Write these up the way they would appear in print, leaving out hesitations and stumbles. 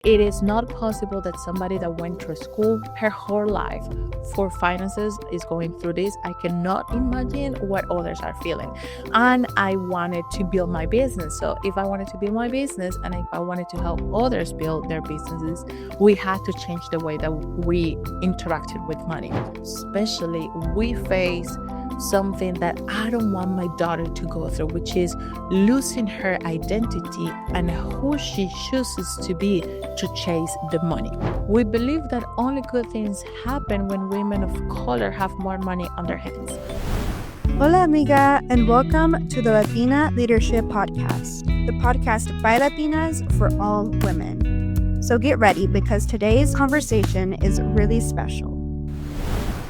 It is not possible that somebody that went through school her whole life for finances is going through this. I cannot imagine what others are feeling. And I wanted to build my business. So if I wanted to build my business and if I wanted to help others build their businesses, we had to change the way that we interacted with money. Especially we face something that I don't want my daughter to go through, which is losing her identity and who she chooses to be to chase the money. We believe that only good things happen when women of color have more money on their hands. Hola, amiga, and welcome to the Latina Leadership Podcast, the podcast by Latinas for all women. So get ready because today's conversation is really special.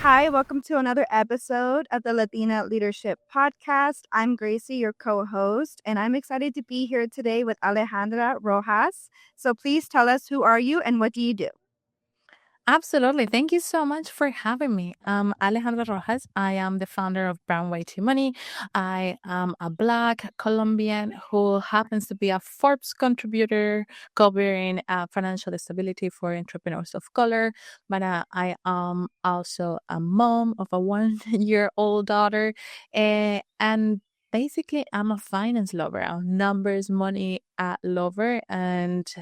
Hi, welcome to another episode of the Latina Leadership Podcast. I'm Gracie, your co-host, and I'm excited to be here today with Alejandra Rojas. So please tell us, who are you and what do you do? Absolutely. Thank you so much for having me. I'm Alejandra Rojas. I am the founder of Brown Way to Money. I am a Black Colombian who happens to be a Forbes contributor covering financial stability for entrepreneurs of color. But I am also a mom of a 1-year-old daughter. And basically, I'm a finance lover, a numbers, money lover. And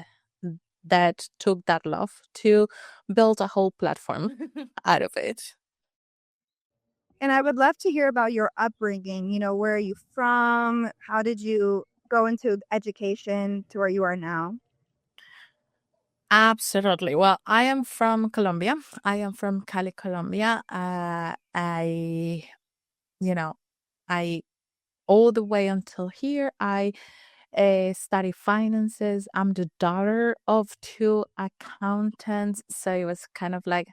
that took that love to build a whole platform out of it. And I would love to hear about your upbringing. Where are you from? How did you go into education to where you are now? Absolutely. Well, I am from Colombia. I am from Cali, Colombia. You know, I all the way until here, I study finances. I'm the daughter of two accountants. So it was kind of like,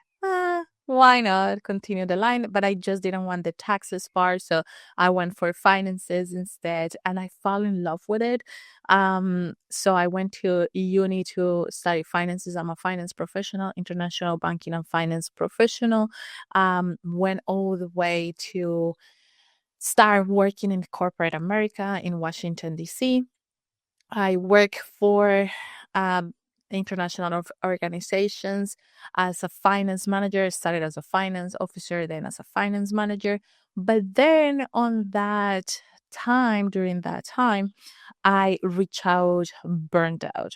why not continue the line? But I just didn't want the taxes part. So I went for finances instead and I fell in love with it. So I went to uni to study finances. I'm a finance professional, international banking and finance professional. Went all the way to start working in corporate America in Washington, D.C. I work for um, international organizations as a finance manager. I started as a finance officer, then as a finance manager. But then during that time, I reached out,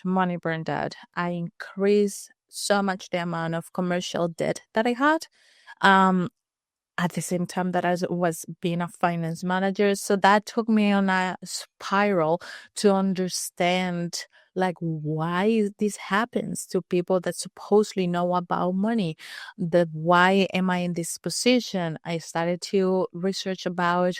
money burned out. I increased so much the amount of commercial debt that I had. Um, at the same time that I was being a finance manager. So that took me on a spiral to understand like why this happens to people that supposedly know about money. That why am I in this position? I started to research about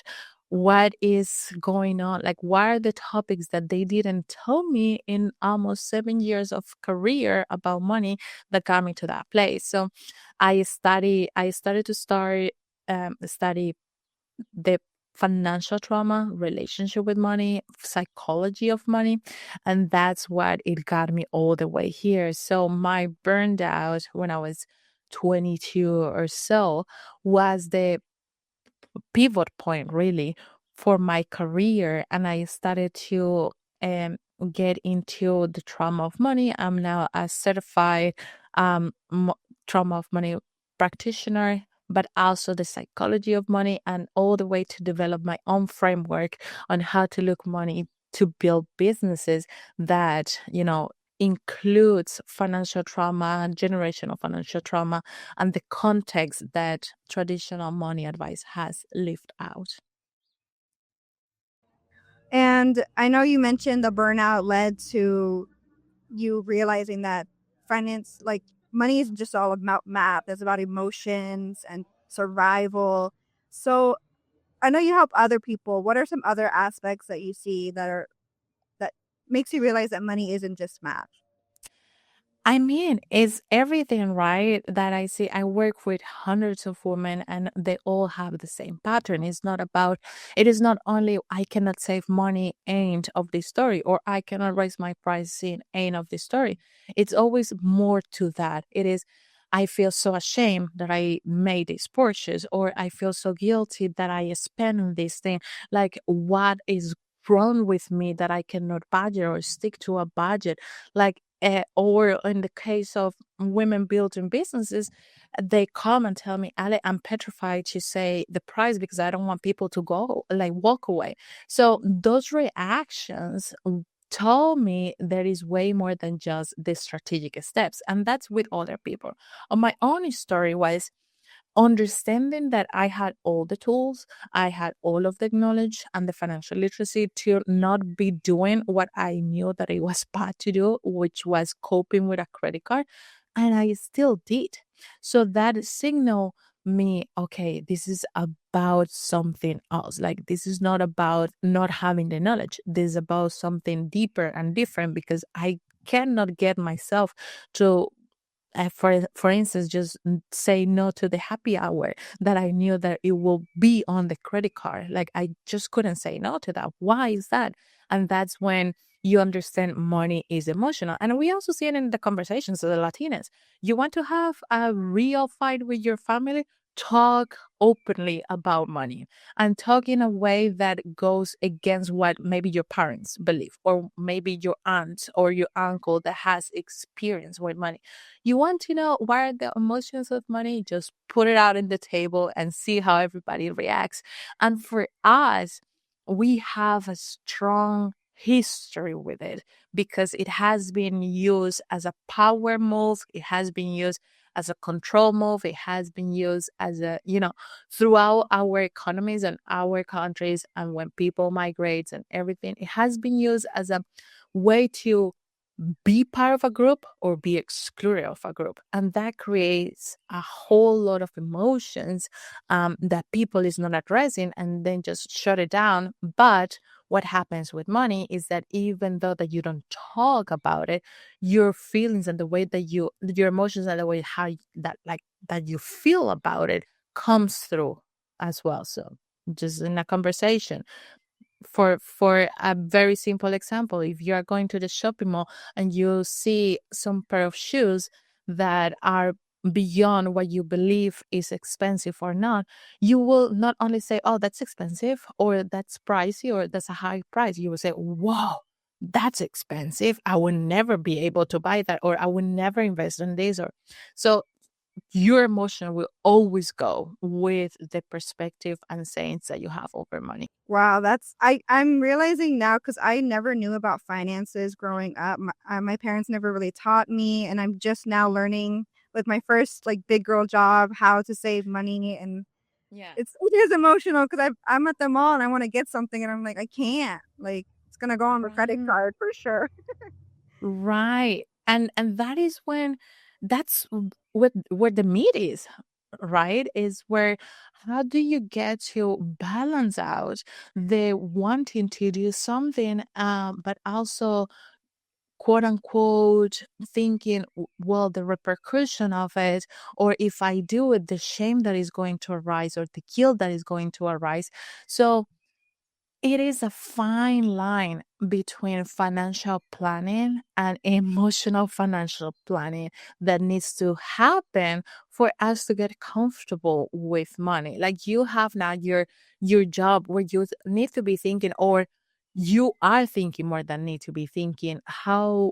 what is going on, like what are the topics that they didn't tell me in almost 7 years of career about money that got me to that place. So I started to study the financial trauma, relationship with money, psychology of money. And that's what it got me all the way here. So my burned out when I was 22 or so was the pivot point really for my career. And I started to um, get into the trauma of money. I'm now a certified trauma of money practitioner, but also the psychology of money and all the way to develop my own framework on how to look money to build businesses that, includes financial trauma, generational financial trauma, and the context that traditional money advice has left out. And I know you mentioned the burnout led to you realizing that finance, like money isn't just all about math, it's about emotions and survival. So I know you help other people. What are some other aspects that you see that makes you realize that money isn't just math? I mean, it's everything, right? That I see. I work with hundreds of women and they all have the same pattern. It is not only I cannot save money, end of the story, or I cannot raise my pricing, end of the story. It's always more to that. It is, I feel so ashamed that I made these purchase, or I feel so guilty that I spent on this thing. Like, what is wrong with me that I cannot budget or stick to a budget? Like, Or in the case of women building businesses, they come and tell me, Ale, I'm petrified to say the price because I don't want people to go, like, walk away. So those reactions told me there is way more than just the strategic steps. And that's with other people. On my own story was understanding that I had all the tools, I had all of the knowledge and the financial literacy to not be doing what I knew that it was bad to do, which was coping with a credit card. And I still did. So that signal me, okay, this is about something else. Like, this is not about not having the knowledge. This is about something deeper and different because I cannot get myself to for instance, just say no to the happy hour that I knew that it will be on the credit card. Like, I just couldn't say no to that. Why is that? And that's when you understand money is emotional. And we also see it in the conversations of the Latinas. You want to have a real fight with your family? Talk openly about money and talk in a way that goes against what maybe your parents believe, or maybe your aunt or your uncle that has experience with money. You want to know what are the emotions of money? Just put it out on the table and see how everybody reacts. And for us, we have a strong history with it because it has been used as a power move. It has been used as a control move. It has been used as throughout our economies and our countries. And when people migrate and everything, it has been used as a way to be part of a group or be excluded of a group, and that creates a whole lot of emotions that people is not addressing and then just shut it down. But what happens with money is that even though that you don't talk about it, your feelings and the way that your emotions and the way how that like that you feel about it comes through as well. So just in a conversation, for a very simple example, if you are going to the shopping mall and you see some pair of shoes that are beyond what you believe is expensive or not, you will not only say, oh, that's expensive, or that's pricey, or that's a high price. You will say, whoa, that's expensive, I would never be able to buy that, or I would never invest in this. Or so your emotion will always go with the perspective and sayings that you have over money. Wow, I'm realizing now because I never knew about finances growing up. My parents never really taught me, and I'm just now learning with my first like big girl job how to save money, and Yeah. it is emotional because I'm at the mall and I want to get something and I'm like I can't, like it's gonna go on the credit Right. card for sure. Right. And that is when that's what where the meat is, right? Is where how do you get to balance out the wanting to do something, but also quote unquote thinking, well, the repercussion of it, or if I do it, the shame that is going to arise or the guilt that is going to arise. So it is a fine line between financial planning and emotional financial planning that needs to happen for us to get comfortable with money. Like, you have now your job where you need to be thinking, or you are thinking more than need to be thinking, how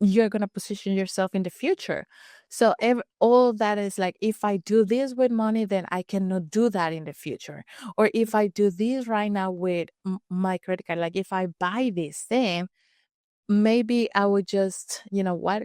you're going to position yourself in the future. So all that is like, if I do this with money, then I cannot do that in the future. Or if I do this right now with my credit card, like if I buy this thing, maybe I would just,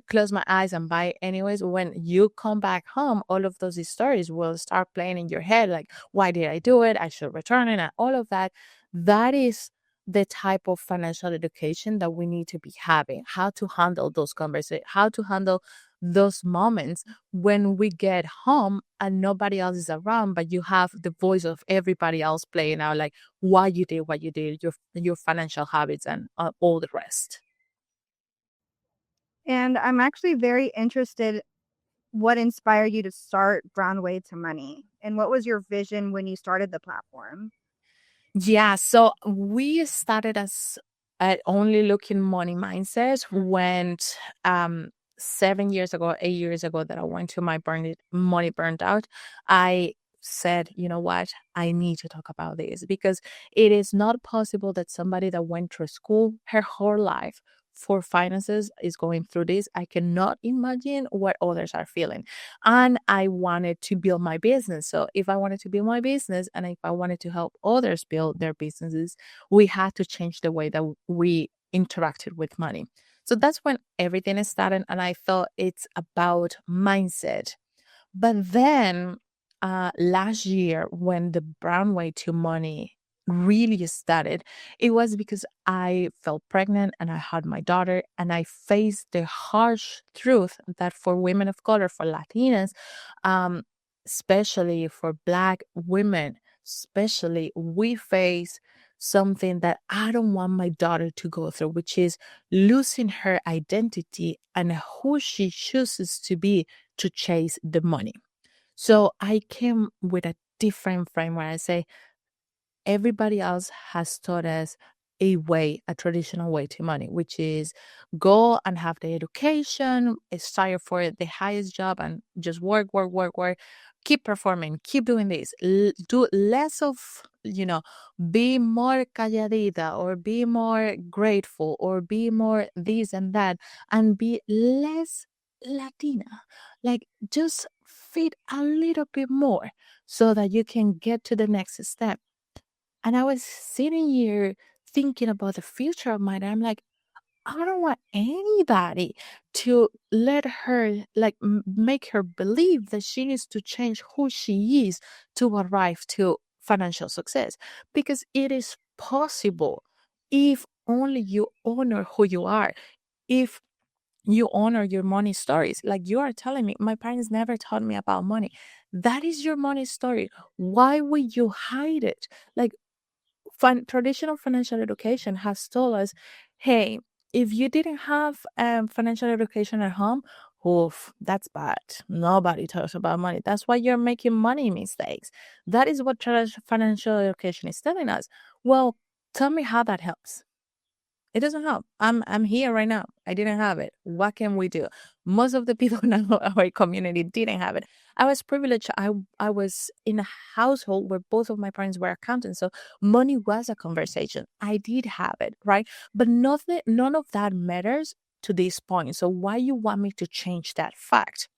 close my eyes and buy it anyways. When you come back home, all of those stories will start playing in your head. Like, why did I do it? I should return it, and all of that. That is the type of financial education that we need to be having. How to handle those conversations, how to handle those moments when we get home and nobody else is around, but you have the voice of everybody else playing out, like why you did what you did, your financial habits, and all the rest. And I'm actually very interested what inspired you to start Brown Way to Money, and what was your vision when you started the platform? Yeah, so we started as at only looking money mindset went 7 years ago, 8 years ago, that I went to my money burned out. I said, you know what, I need to talk about this because it is not possible that somebody that went through school her whole life for finances is going through this, I cannot imagine what others are feeling. And I wanted to build my business. So if I wanted to build my business and if I wanted to help others build their businesses, we had to change the way that we interacted with money. So that's when everything started. And I thought it's about mindset. But then last year, when the brown way to money really started, it was because I felt pregnant and I had my daughter, and I faced the harsh truth that for women of color, for Latinas, um, especially for Black women, especially, we face something that I don't want my daughter to go through, which is losing her identity and who she chooses to be to chase the money. So I came with a different frame where I say, everybody else has taught us a traditional way to money, which is go and have the education, aspire for the highest job, and just work, work, work, work, keep performing, keep doing this, do less of, be more calladita or be more grateful or be more this and that, and be less Latina. Like, just fit a little bit more so that you can get to the next step. And I was sitting here thinking about the future of mine. I'm like, I don't want anybody to let her, like, make her believe that she needs to change who she is to arrive to financial success, because it is possible if only you honor who you are. If you honor your money stories, like you are telling me, my parents never taught me about money. That is your money story. Why would you hide it? Like, traditional financial education has told us, hey, if you didn't have financial education at home, oof, that's bad. Nobody talks about money. That's why you're making money mistakes. That is what financial education is telling us. Well, tell me how that helps. It doesn't help. I'm here right now. I didn't have it. What can we do? Most of the people in our community didn't have it. I was privileged. I was in a household where both of my parents were accountants, so money was a conversation. I did have it, right? But none of that matters to this point. So why you want me to change that fact?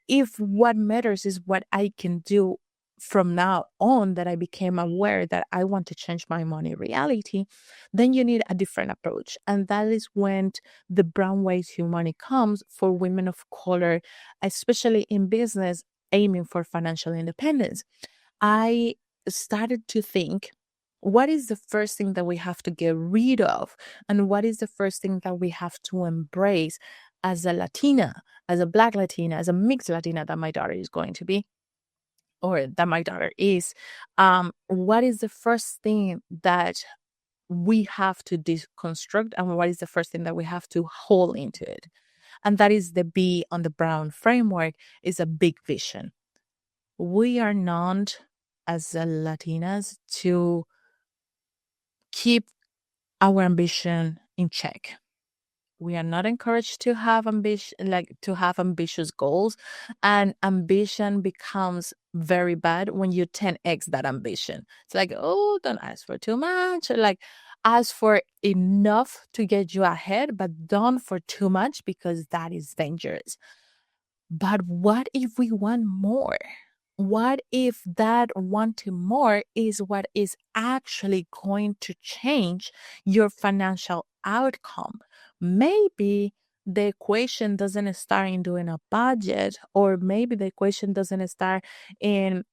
If what matters is what I can do from now on, that I became aware that I want to change my money reality, then you need a different approach. And that is when the brown way to money comes for women of color, especially in business, aiming for financial independence. I started to think, what is the first thing that we have to get rid of? And what is the first thing that we have to embrace as a Latina, as a Black Latina, as a mixed Latina that my daughter is going to be, or that my daughter is? What is the first thing that we have to deconstruct, and what is the first thing that we have to hold into it? And that is the B on the Brown framework, is a big vision. We are not, as Latinas, to keep our ambition in check. We are not encouraged to have ambition, like to have ambitious goals, and ambition becomes very bad when you 10x that ambition. It's like, oh, don't ask for too much. Like, ask for enough to get you ahead, but don't for too much, because that is dangerous. But what if we want more? What if that wanting more is what is actually going to change your financial outcome? Maybe the equation doesn't start in doing a budget, or maybe the equation doesn't start in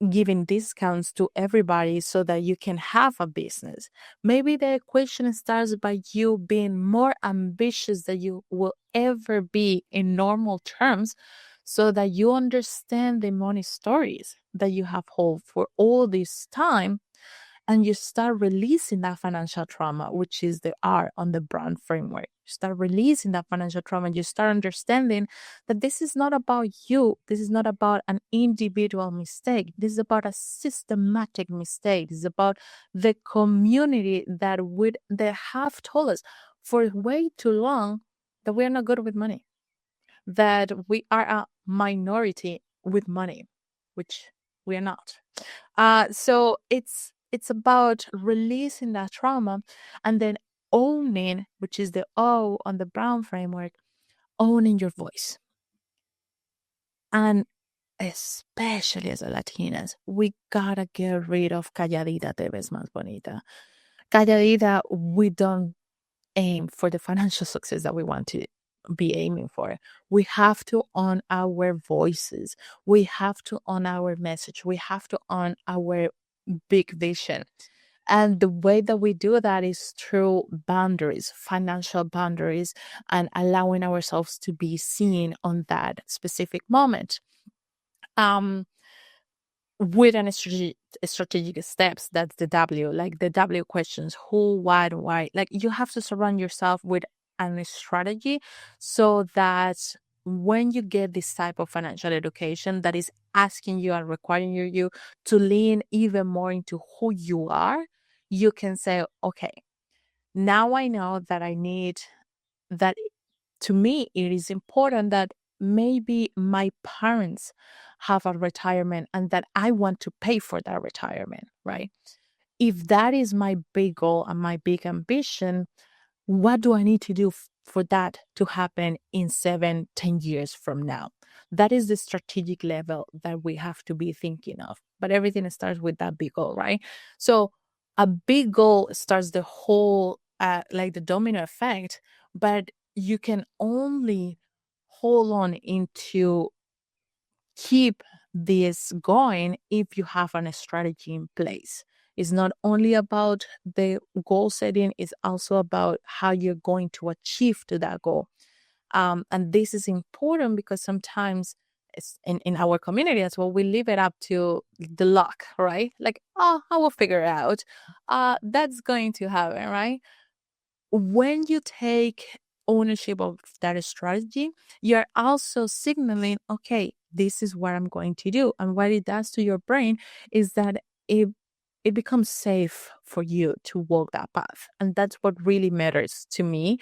giving discounts to everybody so that you can have a business. Maybe the equation starts by you being more ambitious than you will ever be in normal terms, so that you understand the money stories that you have held for all this time, and you start releasing that financial trauma, which is the R on the brand framework. You start releasing that financial trauma, and you start understanding that this is not about you. This is not about an individual mistake. This is about a systematic mistake. This is about the community that have told us for way too long that we are not good with money, that we are a minority with money, which we are not. So it's about releasing that trauma, and then owning, which is the O on the Brown framework, owning your voice. And especially as a Latinas, we gotta get rid of calladita te ves más bonita. Calladita, we don't aim for the financial success that we want to be aiming for. We have to own our voices. We have to own our message. We have to own our big vision. And the way that we do that is through boundaries, financial boundaries, and allowing ourselves to be seen on that specific moment. Um, with an strategic steps, that's the W, like the W questions: who, what, why. Like, you have to surround yourself with a strategy, so that when you get this type of financial education that is asking you and requiring you to lean even more into who you are, you can say, okay, now I know that I need that. To me, it is important that maybe my parents have a retirement and that I want to pay for that retirement, right? If that is my big goal and my big ambition, what do I need to do for that to happen in 7, 10 years from now? That is the strategic level that we have to be thinking of. But everything starts with that big goal, right? So a big goal starts the whole, like the domino effect, but you can only hold on into keep this going if you have a strategy in place. It's not only about the goal setting, it's also about how you're going to achieve to that goal. And this is important because sometimes it's in our community as well, we leave it up to the luck, right? Like, oh, I will figure it out. That's going to happen, right? When you take ownership of that strategy, you're also signaling, okay, this is what I'm going to do. And what it does to your brain is that it becomes safe for you to walk that path. And that's what really matters to me,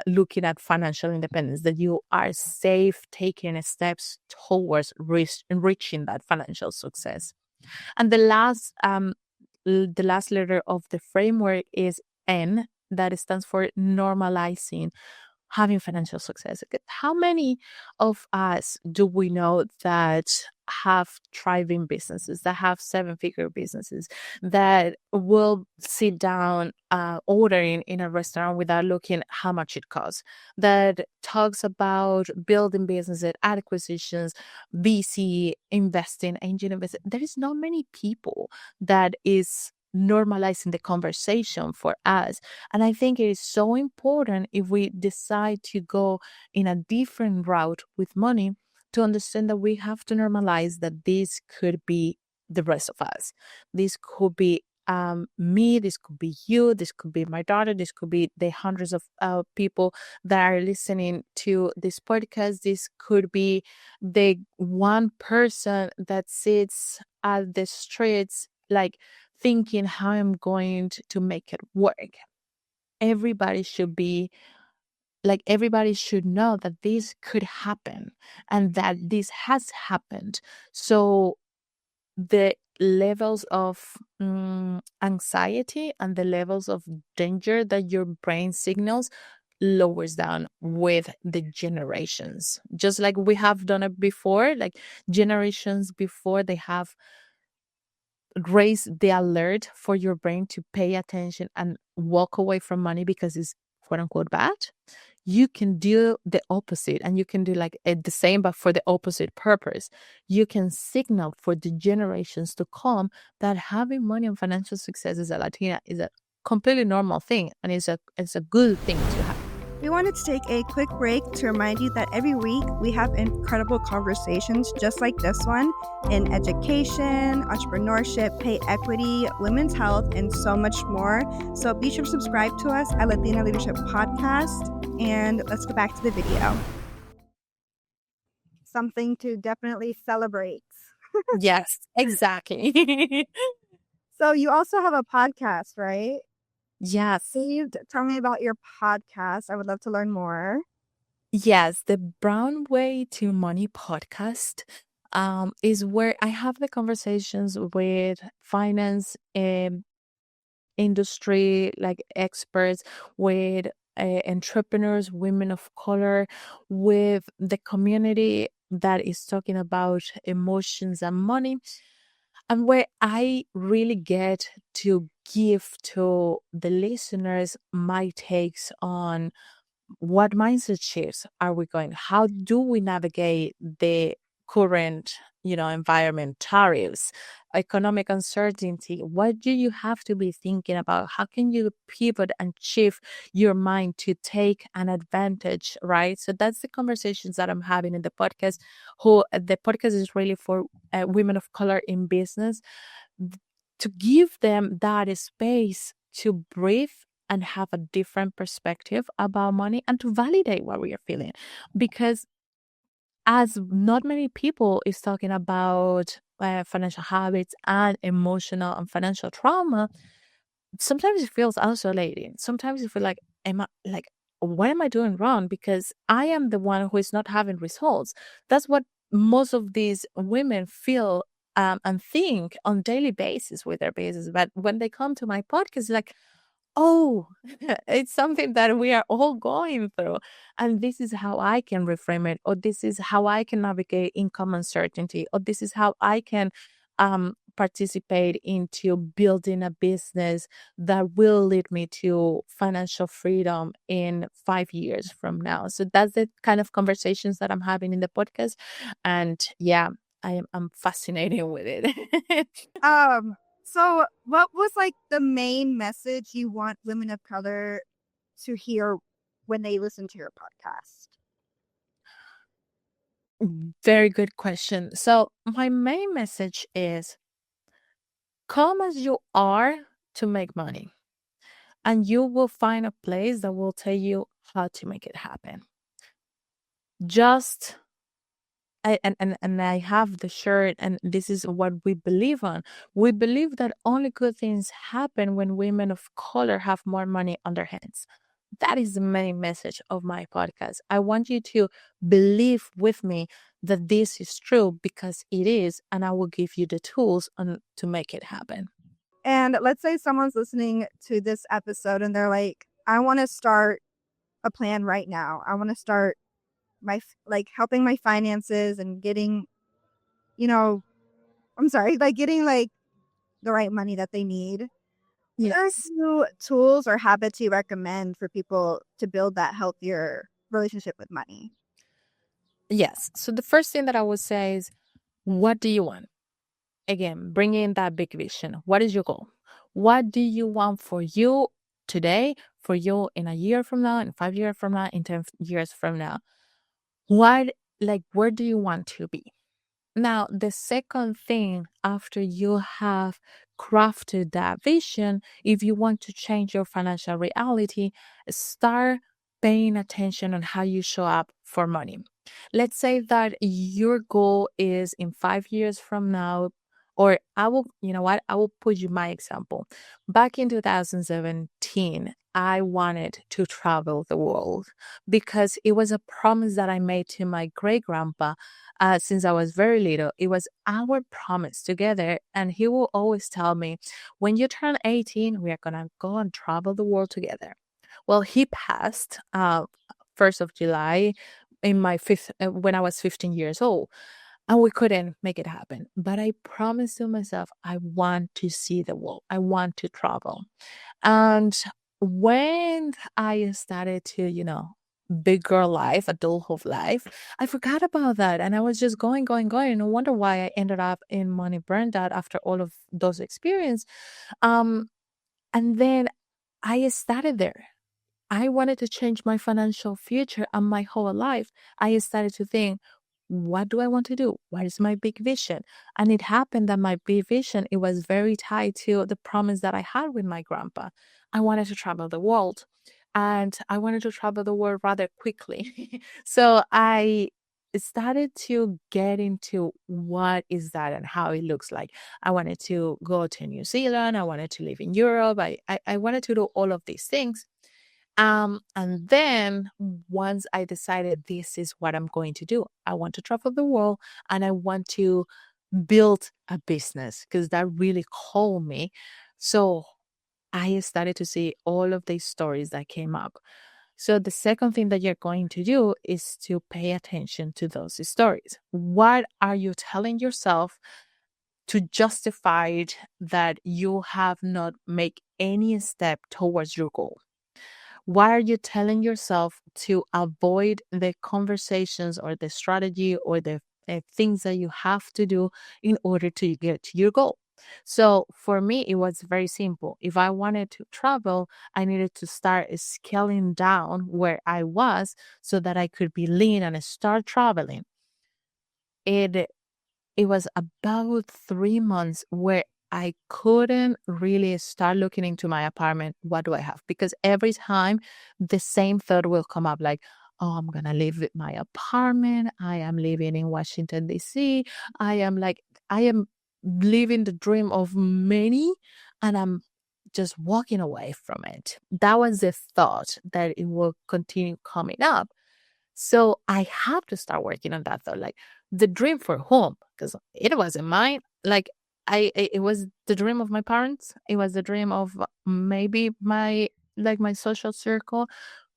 looking at financial independence, that you are safe taking steps towards reaching that financial success. And the last letter of the framework is N, that stands for normalizing having financial success. How many of us do we know that have thriving businesses, that have 7-figure businesses, that will sit down ordering in a restaurant without looking how much it costs, that talks about building businesses, acquisitions, VC investing, angel investing? There is not many people that is normalizing the conversation for us. And I think it is so important, if we decide to go in a different route with money, to understand that we have to normalize that this could be the rest of us. This could be me, this could be you, this could be my daughter, this could be the hundreds of people that are listening to this podcast. This could be the one person that sits at the streets, like, thinking how I'm going to make it work. Everybody should be like, everybody should know that this could happen and that this has happened. So the levels of anxiety and the levels of danger that your brain signals lowers down with the generations, just like we have done it before. Like, generations before, they have raise the alert for your brain to pay attention and walk away from money because it's quote unquote bad. You can do the opposite, and you can do like the same, but for the opposite purpose. You can signal for the generations to come that having money and financial success as a Latina is a completely normal thing, and it's a good thing to have. We wanted to take a quick break to remind you that every week we have incredible conversations just like this one in education, entrepreneurship, pay equity, women's health, and so much more. So be sure to subscribe to us at Latina Leadership Podcast. And let's go back to the video. Something to definitely celebrate. Yes, exactly. So you also have a podcast, right? Yes. Can you tell me about your podcast? I would love to learn more. Yes, the Brown Way to Money podcast is where I have the conversations with finance industry like experts, with entrepreneurs, women of color, with the community that is talking about emotions and money, and where I really get to give to the listeners my takes on what mindset shifts are we going, how do we navigate the current environment, tariffs, economic uncertainty, what do you have to be thinking about, how can you pivot and shift your mind to take an advantage, right? So that's the conversations that I'm having in the podcast. Who the podcast is really for women of color in business, to give them that space to breathe and have a different perspective about money and to validate what we are feeling. Because as not many people is talking about financial habits and emotional and financial trauma, sometimes it feels isolating. Sometimes you feel like, am I like, what am I doing wrong? Because I am the one who is not having results. That's what most of these women feel and think on daily basis with their business. But when they come to my podcast, like, oh, it's something that we are all going through. And this is how I can reframe it, or this is how I can navigate income uncertainty, or this is how I can participate into building a business that will lead me to financial freedom in 5 years from now. So that's the kind of conversations that I'm having in the podcast. And yeah, I'm fascinated with it. Um, so what was like the main message you want women of color to hear when they listen to your podcast? Very good question. So, my main message is come as you are to make money, and you will find a place that will tell you how to make it happen. Just and I have the shirt, and this is what we believe on. We believe that only good things happen when women of color have more money on their hands. That is the main message of my podcast. I want you to believe with me that this is true, because it is, and I will give you the tools to make it happen. And let's say someone's listening to this episode and they're like, I want to start a plan right now. I want to start like helping my finances and getting, you know, I'm sorry, like getting like the right money that they need. What are Yes. some tools or habits you recommend for people to build that healthier relationship with money? Yes. So the first thing that I would say is, what do you want? Again, bring in that big vision. What is your goal? What do you want for you today, for you in a year from now, in 5 years from now, in 10 years from now? What, like, where do you want to be? Now, the second thing, after you have crafted that vision, if you want to change your financial reality, start paying attention on how you show up for money. Let's say that your goal is in 5 years from now, or I will, you know what, I will put you my example. Back in 2017, I wanted to travel the world because it was a promise that I made to my great grandpa since I was very little. It was our promise together. And he will always tell me, when you turn 18, we are going to go and travel the world together. Well, he passed 1st of July in my fifth, when I was 15 years old. And we couldn't make it happen. But I promised to myself, I want to see the world. I want to travel. And when I started to, big girl life, adulthood life, I forgot about that. And I was just going, going, going. No wonder why I ended up in money burned out after all of those experiences. Um, and then I started there. I wanted to change my financial future and my whole life. I started to think, what do I want to do? What is my big vision? And it happened that my big vision, it was very tied to the promise that I had with my grandpa. I wanted to travel the world, and I wanted to travel the world rather quickly. So I started to get into what is that and how it looks like. I wanted to go to New Zealand. I wanted to live in Europe. I wanted to do all of these things. And then once I decided this is what I'm going to do, I want to travel the world and I want to build a business because that really called me. So I started to see all of these stories that came up. So the second thing that you're going to do is to pay attention to those stories. What are you telling yourself to justify it that you have not made any step towards your goal? Why are you telling yourself to avoid the conversations or the strategy or the things that you have to do in order to get to your goal? So for me, it was very simple. If I wanted to travel, I needed to start scaling down where I was so that I could be lean and start traveling. It it was about 3 months where I couldn't really start looking into my apartment. What do I have? Because every time the same thought will come up like, oh, I'm going to live with my apartment. I am living in Washington, D.C. I am living the dream of many, and I'm just walking away from it. That was the thought that it will continue coming up. So I have to start working on that though. Like the dream for whom? Because it wasn't mine. Like it was the dream of my parents. It was the dream of maybe my social circle,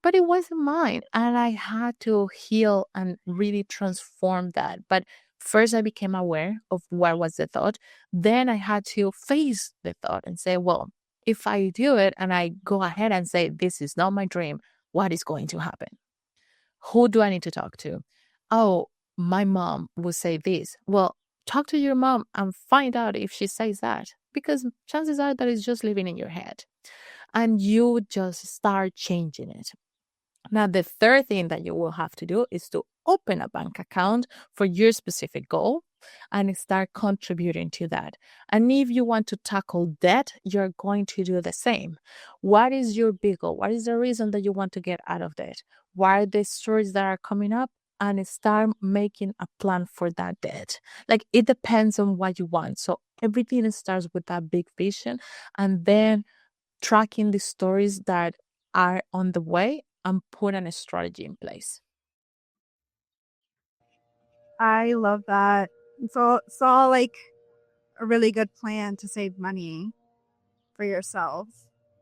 but it wasn't mine. And I had to heal and really transform that. But first I became aware of what was the thought. Then I had to face the thought and say, well, if I do it and I go ahead and say, this is not my dream, what is going to happen? Who do I need to talk to? Oh, my mom will say this. Well, talk to your mom and find out if she says that, because chances are that it's just living in your head and you just start changing it. Now, the third thing that you will have to do is to open a bank account for your specific goal and start contributing to that. And if you want to tackle debt, you're going to do the same. What is your big goal? What is the reason that you want to get out of debt? What are the stories that are coming up? And start making a plan for that debt. Like it depends on what you want. So everything starts with that big vision and then tracking the stories that are on the way and put a strategy in place. I love that. It's all like a really good plan to save money for yourself.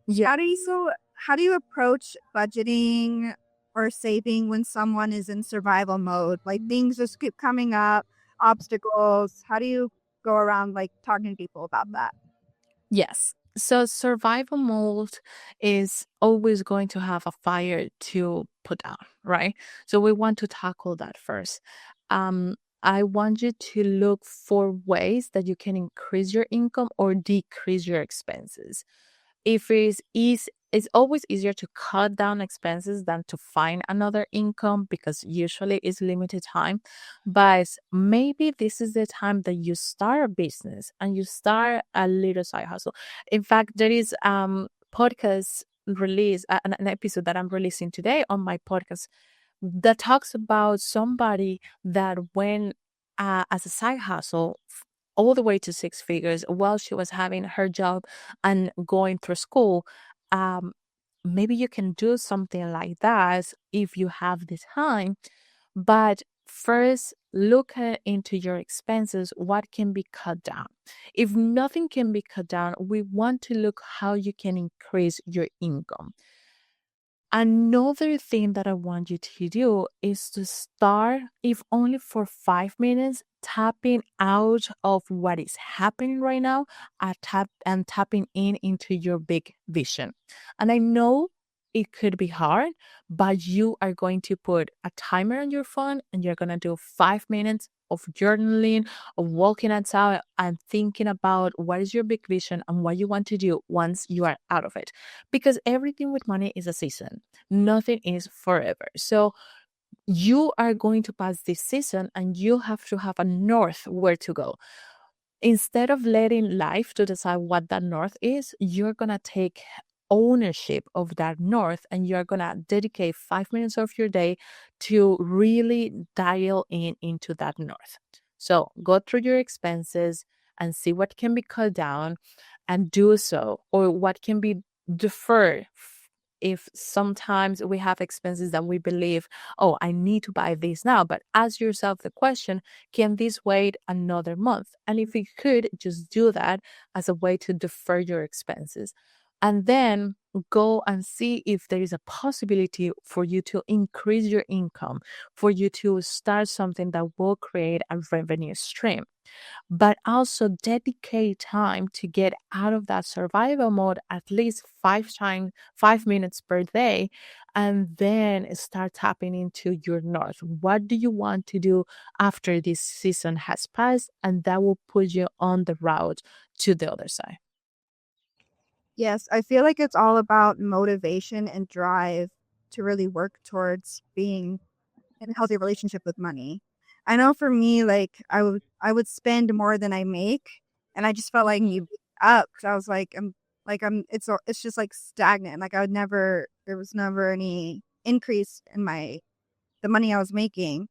Yeah. How do you approach budgeting or saving when someone is in survival mode? Like things just keep coming up, obstacles. How do you go around like talking to people about that? Yes. So survival mode is always going to have a fire to put out, right? So we want to tackle that first. Um, I want you to look for ways that you can increase your income or decrease your expenses. If it's always easier to cut down expenses than to find another income because usually it's limited time. But maybe this is the time that you start a business and you start a little side hustle. In fact, there is podcast release an episode that I'm releasing today on my podcast that talks about somebody that went as a side hustle all the way to six figures while she was having her job and going through school. Um, Maybe you can do something like that if you have the time, but first look into your expenses. What can be cut down? If nothing can be cut down, we want to look how you can increase your income. Another thing that I want you to do is to start, if only for 5 minutes, tapping out of what is happening right now and tapping in into your big vision. And I know it could be hard, but you are going to put a timer on your phone and you're going to do 5 minutes of journaling, of walking outside and thinking about what is your big vision and what you want to do once you are out of it. Because everything with money is a season, nothing is forever. So you are going to pass this season and you have to have a north where to go. Instead of letting life to decide what that north is, you're going to take ownership of that north and you're going to dedicate 5 minutes of your day to really dial in into that north. So go through your expenses and see what can be cut down and do so, or what can be deferred. If sometimes we have expenses that we believe, oh, I need to buy this now, but ask yourself the question, can this wait another month? And if you could, just do that as a way to defer your expenses. and then go and see if there is a possibility for you to increase your income, for you to start something that will create a revenue stream. But also dedicate time to get out of that survival mode at least 5 minutes per day, and then start tapping into your north. What do you want to do after this season has passed? And that will put you on the route to the other side. Yes, I feel like it's all about motivation and drive to really work towards being in a healthy relationship with money. I know for me, like I would spend more than I make, and I just felt like Mhm. you up because I was like it's just like stagnant. Like I would never there was never any increase in the money I was making.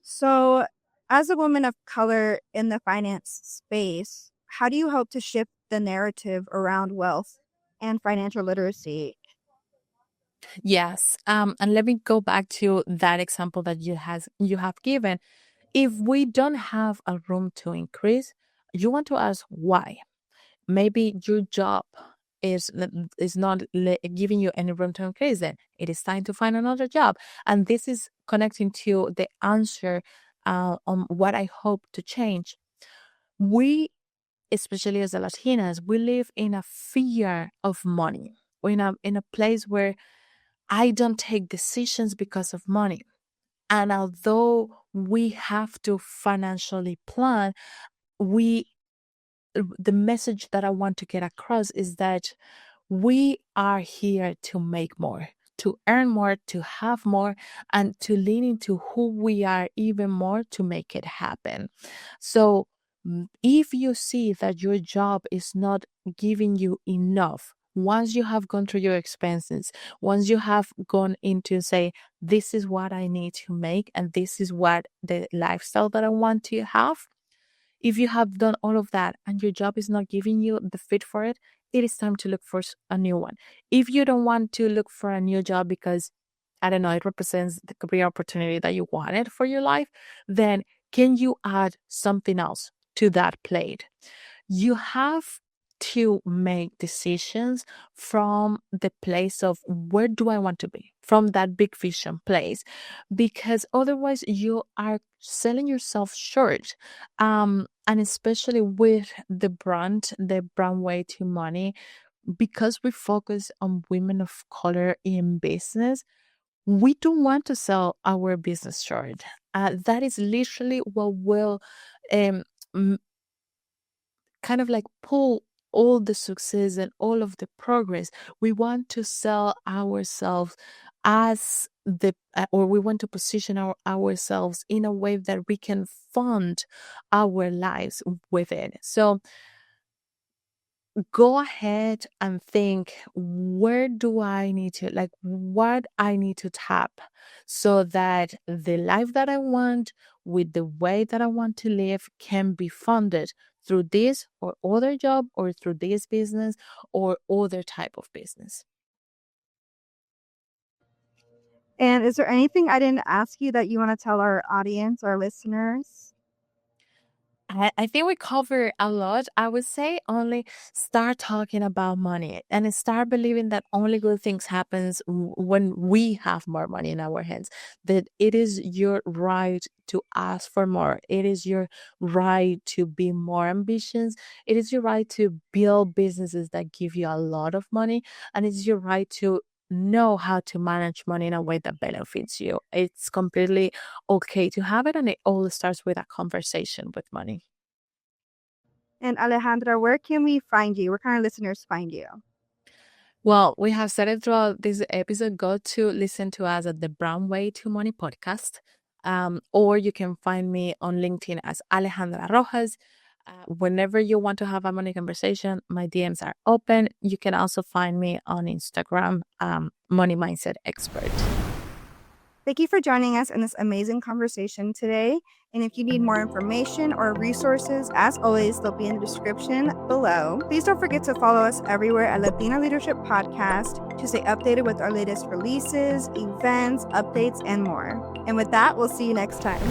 So, as a woman of color in the finance space, how do you hope to shift the narrative around wealth and financial literacy? Yes. And let me go back to that example that you have given. If we don't have a room to increase, you want to ask why. Maybe your job is not giving you any room to increase. Then it is time to find another job. And this is connecting to the answer on what I hope to change. We, especially as a Latinas, we live in a fear of money. We're in a place where I don't take decisions because of money. And although we have to financially plan, we the message that I want to get across is that we are here to make more, to earn more, to have more, and to lean into who we are even more to make it happen. So, if you see that your job is not giving you enough, once you have gone through your expenses, once you have gone into say, this is what I need to make, and this is what the lifestyle that I want to have, if you have done all of that and your job is not giving you the fit for it, it is time to look for a new one. If you don't want to look for a new job because, I don't know, it represents the career opportunity that you wanted for your life, then can you add something else to that plate? You have to make decisions from the place of where do I want to be, from that big vision place, because otherwise you are selling yourself short. And especially with the brand way to money, because we focus on women of color in business, we don't want to sell our business short. That is literally what will um, kind of like pull all the success and all of the progress. We want to sell ourselves as or we want to position ourselves in a way that we can fund our lives with it. So go ahead and think, where do I need to, like, what I need to tap so that the life that I want with the way that I want to live can be funded through this or other job, or through this business or other type of business. And is there anything I didn't ask you that you want to tell our audience, our listeners? I think we cover a lot. I would say only start talking about money and start believing that only good things happens when we have more money in our hands. That it is your right to ask for more. It is your right to be more ambitious. It is your right to build businesses that give you a lot of money, and it's your right to know how to manage money in a way that benefits you. It's completely okay to have it, and it all starts with a conversation with money. And Alejandra, where can we find you? Where can our listeners find you? Well, we have said it throughout this episode. Go to listen to us at the Brown Way to Money podcast. Or you can find me on LinkedIn as Alejandra Rojas. Whenever you want to have a money conversation, my DMs are open. You can also find me on Instagram, Money Mindset Expert. Thank you for joining us in this amazing conversation today. And if you need more information or resources, as always, they'll be in the description below. Please don't forget to follow us everywhere at Latina Leadership Podcast to stay updated with our latest releases, events, updates, and more. And with that, we'll see you next time.